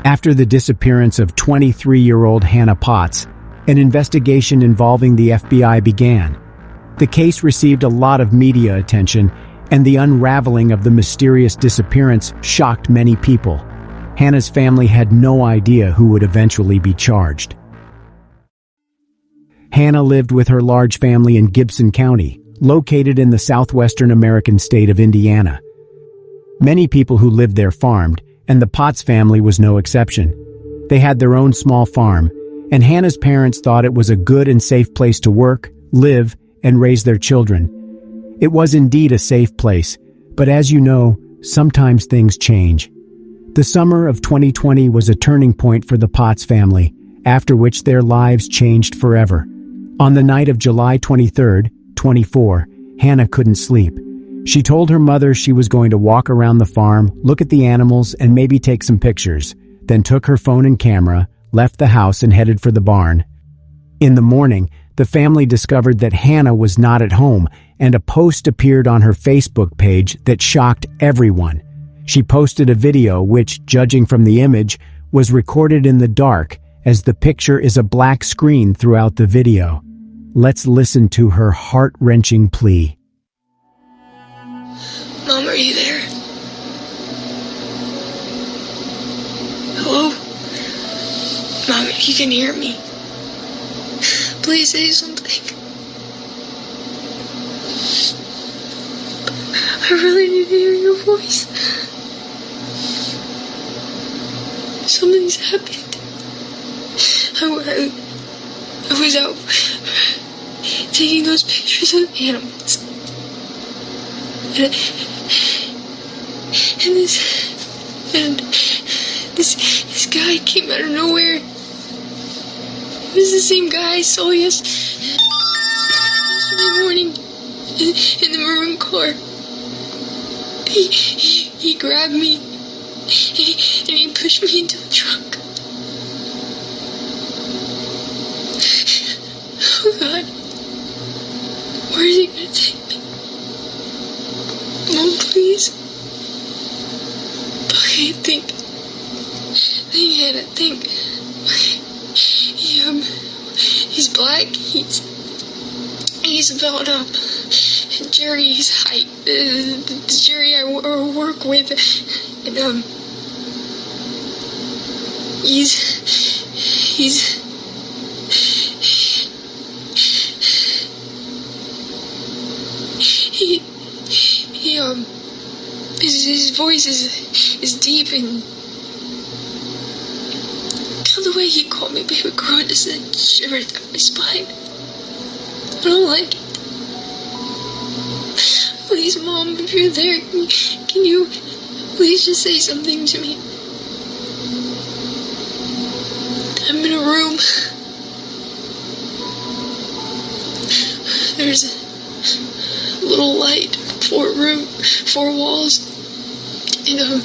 After the disappearance of 23-year-old Hannah Potts, an investigation involving the FBI began. The case received a lot of media attention, and the unraveling of the mysterious disappearance shocked many people. Hannah's family had no idea who would eventually be charged. Hannah lived with her large family in Gibson County, located in the southwestern American state of Indiana. Many people who lived there farmed, and the Potts family was no exception. They had their own small farm, and Hannah's parents thought it was a good and safe place to work, live, and raise their children. It was indeed a safe place, but as you know, sometimes things change. The summer of 2020 was a turning point for the Potts family, after which their lives changed forever. On the night of July 23rd, 24, Hannah couldn't sleep. She told her mother she was going to walk around the farm, look at the animals, and maybe take some pictures, then took her phone and camera, left the house and headed for the barn. In the morning, the family discovered that Hannah was not at home, and a post appeared on her Facebook page that shocked everyone. She posted a video which, judging from the image, was recorded in the dark, as the picture is a black screen throughout the video. Let's listen to her heart-wrenching plea. Mom, are you there? Hello? Mom, if you can hear me, please say something. I really need to hear your voice. Something's happened. I was out taking those pictures of animals. And this guy came out of nowhere. It was the same guy I saw yesterday morning in the maroon car. He grabbed me and he pushed me into the trunk. Oh God, where is he gonna take me? Mom, please. Okay, think, Hannah, think. He's black. He's about Jerry's height. The Jerry I work with, and his voice is deep, and the way he called me baby girl just shivered down my spine. I don't like it. Please, Mom, if you're there, can you please just say something to me? I'm in a room. There's a little light, 4 walls, and okay.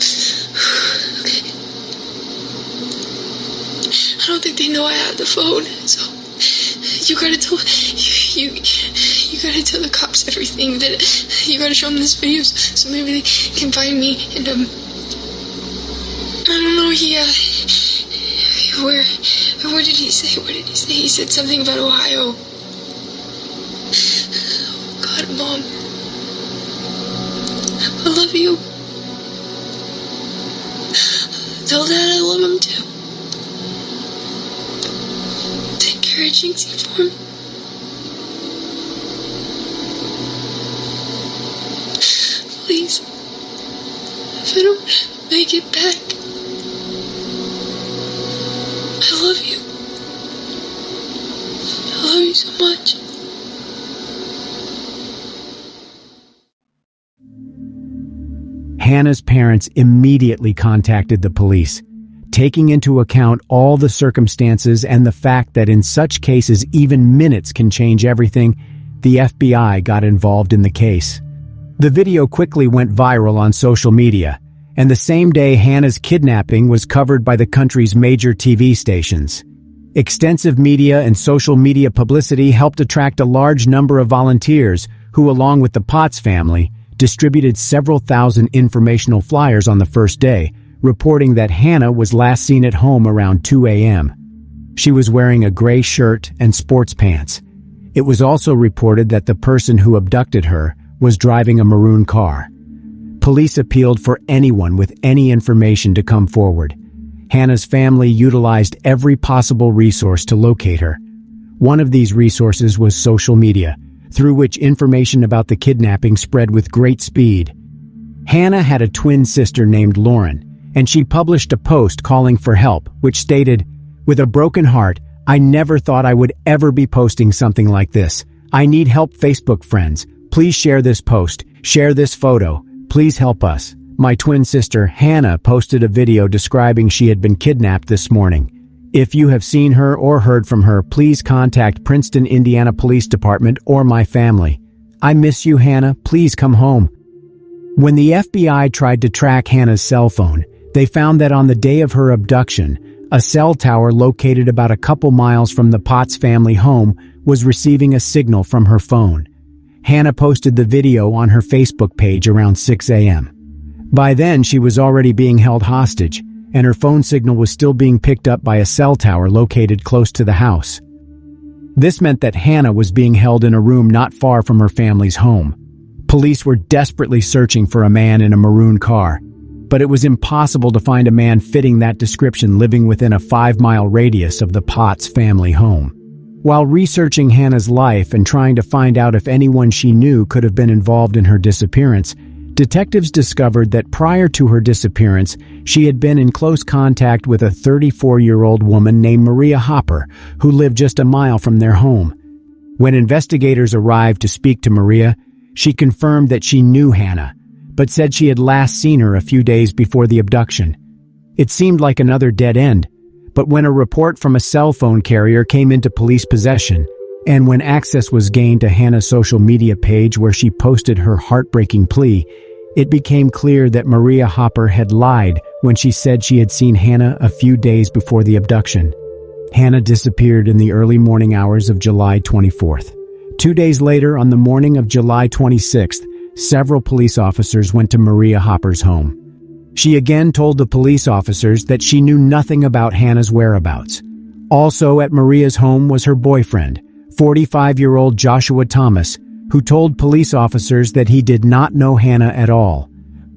I don't think they know I have the phone, so you gotta tell you gotta tell the cops everything. That you gotta show them this video so maybe they can find me. And I don't know. What did he say? He said something about Ohio. Oh God, Mom, I love you. Tell Dad I love him too. Take care of Jinxie for me. Please. If I don't make it back, I love you. I love you so much. Hannah's parents immediately contacted the police, taking into account all the circumstances and the fact that in such cases even minutes can change everything. The FBI got involved in the case. The video quickly went viral on social media, and the same day Hannah's kidnapping was covered by the country's major TV stations. Extensive media and social media publicity helped attract a large number of volunteers who, along with the Potts family, distributed several thousand informational flyers on the first day, reporting that Hannah was last seen at home around 2 a.m. She was wearing a gray shirt and sports pants. It was also reported that the person who abducted her was driving a maroon car. Police appealed for anyone with any information to come forward. Hannah's family utilized every possible resource to locate her. One of these resources was social media, through which information about the kidnapping spread with great speed. Hannah had a twin sister named Lauren, and she published a post calling for help, which stated, "With a broken heart, I never thought I would ever be posting something like this. I need help, Facebook friends. Please share this post. Share this photo. Please help us." My twin sister, Hannah, posted a video describing she had been kidnapped this morning. If you have seen her or heard from her, please contact Princeton, Indiana Police Department or my family. I miss you, Hannah. Please come home. When the FBI tried to track Hannah's cell phone, they found that on the day of her abduction, a cell tower located about a couple miles from the Potts family home was receiving a signal from her phone. Hannah posted the video on her Facebook page around 6 a.m. By then, she was already being held hostage, and her phone signal was still being picked up by a cell tower located close to the house. This meant that Hannah was being held in a room not far from her family's home. Police were desperately searching for a man in a maroon car, but it was impossible to find a man fitting that description living within a 5-mile radius of the Potts family home. While researching Hannah's life and trying to find out if anyone she knew could have been involved in her disappearance, detectives discovered that prior to her disappearance, she had been in close contact with a 34-year-old woman named Maria Hopper, who lived just a mile from their home. When investigators arrived to speak to Maria, she confirmed that she knew Hannah, but said she had last seen her a few days before the abduction. It seemed like another dead end, but when a report from a cell phone carrier came into police possession, and when access was gained to Hannah's social media page where she posted her heartbreaking plea, it became clear that Maria Hopper had lied when she said she had seen Hannah a few days before the abduction. Hannah disappeared in the early morning hours of July 24th. 2 days later, on the morning of July 26th, several police officers went to Maria Hopper's home. She again told the police officers that she knew nothing about Hannah's whereabouts. Also at Maria's home was her boyfriend, 45-year-old Joshua Thomas, who told police officers that he did not know Hannah at all.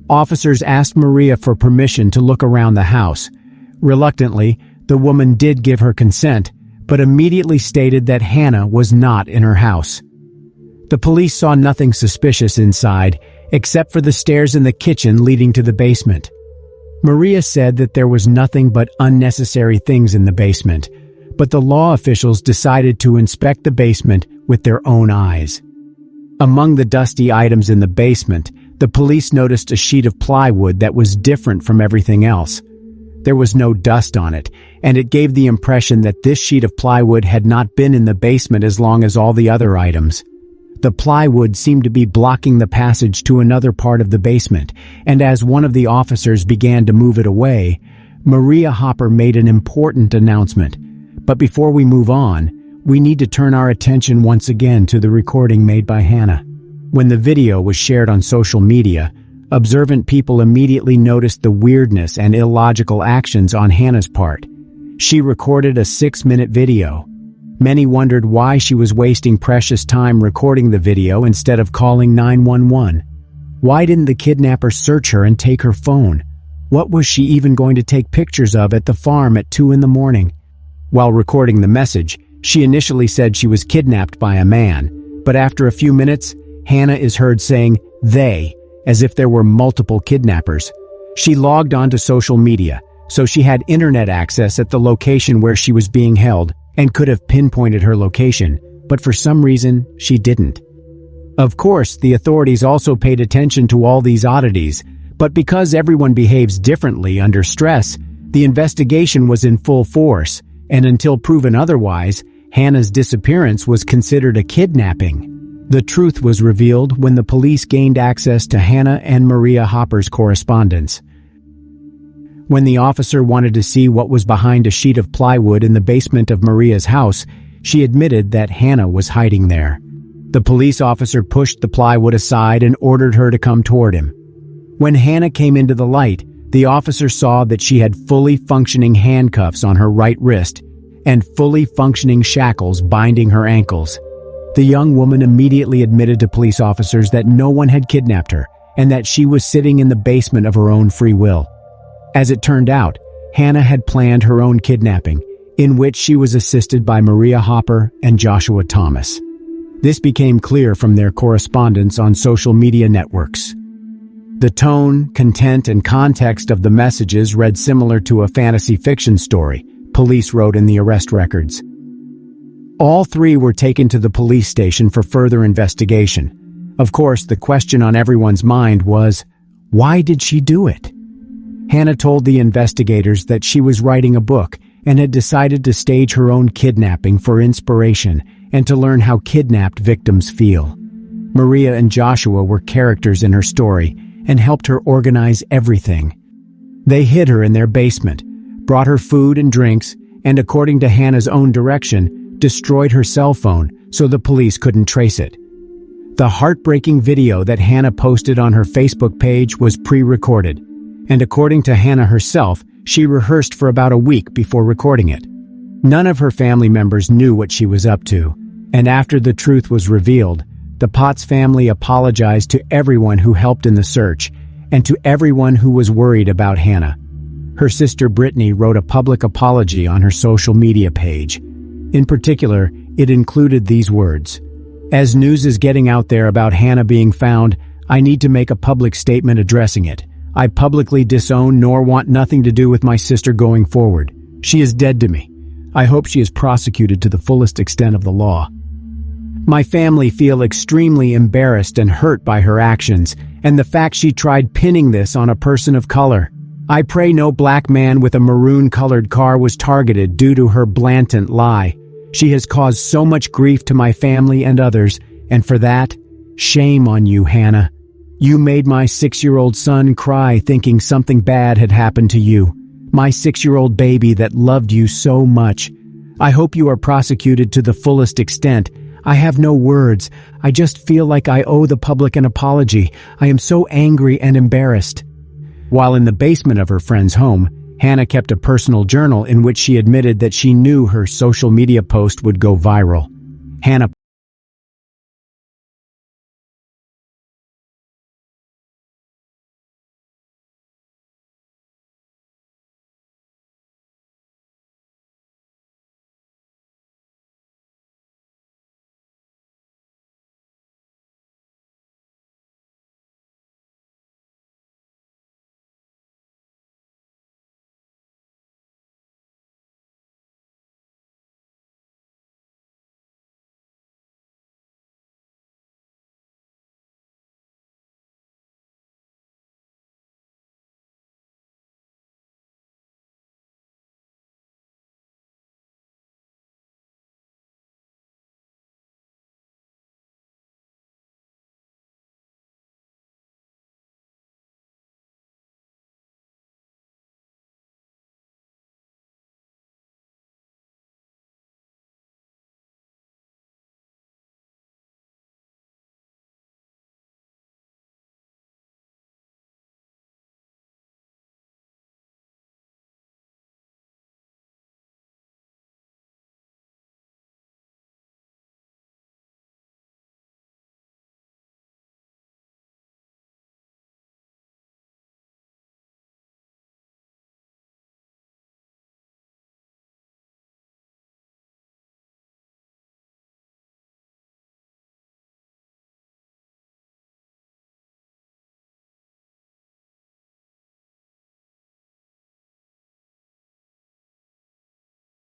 Officers asked Maria for permission to look around the house. Reluctantly, the woman did give her consent, but immediately stated that Hannah was not in her house. The police saw nothing suspicious inside, except for the stairs in the kitchen leading to the basement. Maria said that there was nothing but unnecessary things in the basement, but the law officials decided to inspect the basement with their own eyes. Among the dusty items in the basement, the police noticed a sheet of plywood that was different from everything else. There was no dust on it, and it gave the impression that this sheet of plywood had not been in the basement as long as all the other items. The plywood seemed to be blocking the passage to another part of the basement, and as one of the officers began to move it away, Maria Hopper made an important announcement. But before we move on, we need to turn our attention once again to the recording made by Hannah. When the video was shared on social media, observant people immediately noticed the weirdness and illogical actions on Hannah's part. She recorded a 6-minute video. Many wondered why she was wasting precious time recording the video instead of calling 911. Why didn't the kidnapper search her and take her phone? What was she even going to take pictures of at the farm at 2 a.m? While recording the message, she initially said she was kidnapped by a man, but after a few minutes, Hannah is heard saying "they," as if there were multiple kidnappers. She logged onto social media, so she had internet access at the location where she was being held and could have pinpointed her location, but for some reason, she didn't. Of course, the authorities also paid attention to all these oddities, but because everyone behaves differently under stress, the investigation was in full force, and until proven otherwise, Hannah's disappearance was considered a kidnapping. The truth was revealed when the police gained access to Hannah and Maria Hopper's correspondence. When the officer wanted to see what was behind a sheet of plywood in the basement of Maria's house, she admitted that Hannah was hiding there. The police officer pushed the plywood aside and ordered her to come toward him. When Hannah came into the light, The officer saw that she had fully functioning handcuffs on her right wrist and fully functioning shackles binding her ankles. The young woman immediately admitted to police officers that no one had kidnapped her and that she was sitting in the basement of her own free will. As it turned out, Hannah had planned her own kidnapping, in which she was assisted by Maria Hopper and Joshua Thomas. This became clear from their correspondence on social media networks. The tone, content, and context of the messages read similar to a fantasy fiction story, police wrote in the arrest records. All three were taken to the police station for further investigation. Of course, the question on everyone's mind was, why did she do it? Hannah told the investigators that she was writing a book and had decided to stage her own kidnapping for inspiration and to learn how kidnapped victims feel. Maria and Joshua were characters in her story and helped her organize everything. They hid her in their basement, brought her food and drinks, and according to Hannah's own direction, destroyed her cell phone so the police couldn't trace it. The heartbreaking video that Hannah posted on her Facebook page was pre-recorded, and according to Hannah herself, she rehearsed for about a week before recording it. None of her family members knew what she was up to, and after the truth was revealed, the Potts family apologized to everyone who helped in the search and to everyone who was worried about Hannah. Her sister Brittany wrote a public apology on her social media page. In particular, it included these words: "As news is getting out there about Hannah being found, I need to make a public statement addressing it. I publicly disown nor want nothing to do with my sister going forward. She is dead to me. I hope she is prosecuted to the fullest extent of the law. My family feel extremely embarrassed and hurt by her actions, and the fact she tried pinning this on a person of color. I pray no black man with a maroon-colored car was targeted due to her blatant lie. She has caused so much grief to my family and others, and for that, shame on you, Hannah. You made my 6-year-old son cry thinking something bad had happened to you. My 6-year-old baby that loved you so much. I hope you are prosecuted to the fullest extent. I have no words. I just feel like I owe the public an apology. I am so angry and embarrassed." While in the basement of her friend's home, Hannah kept a personal journal in which she admitted that she knew her social media post would go viral. Hannah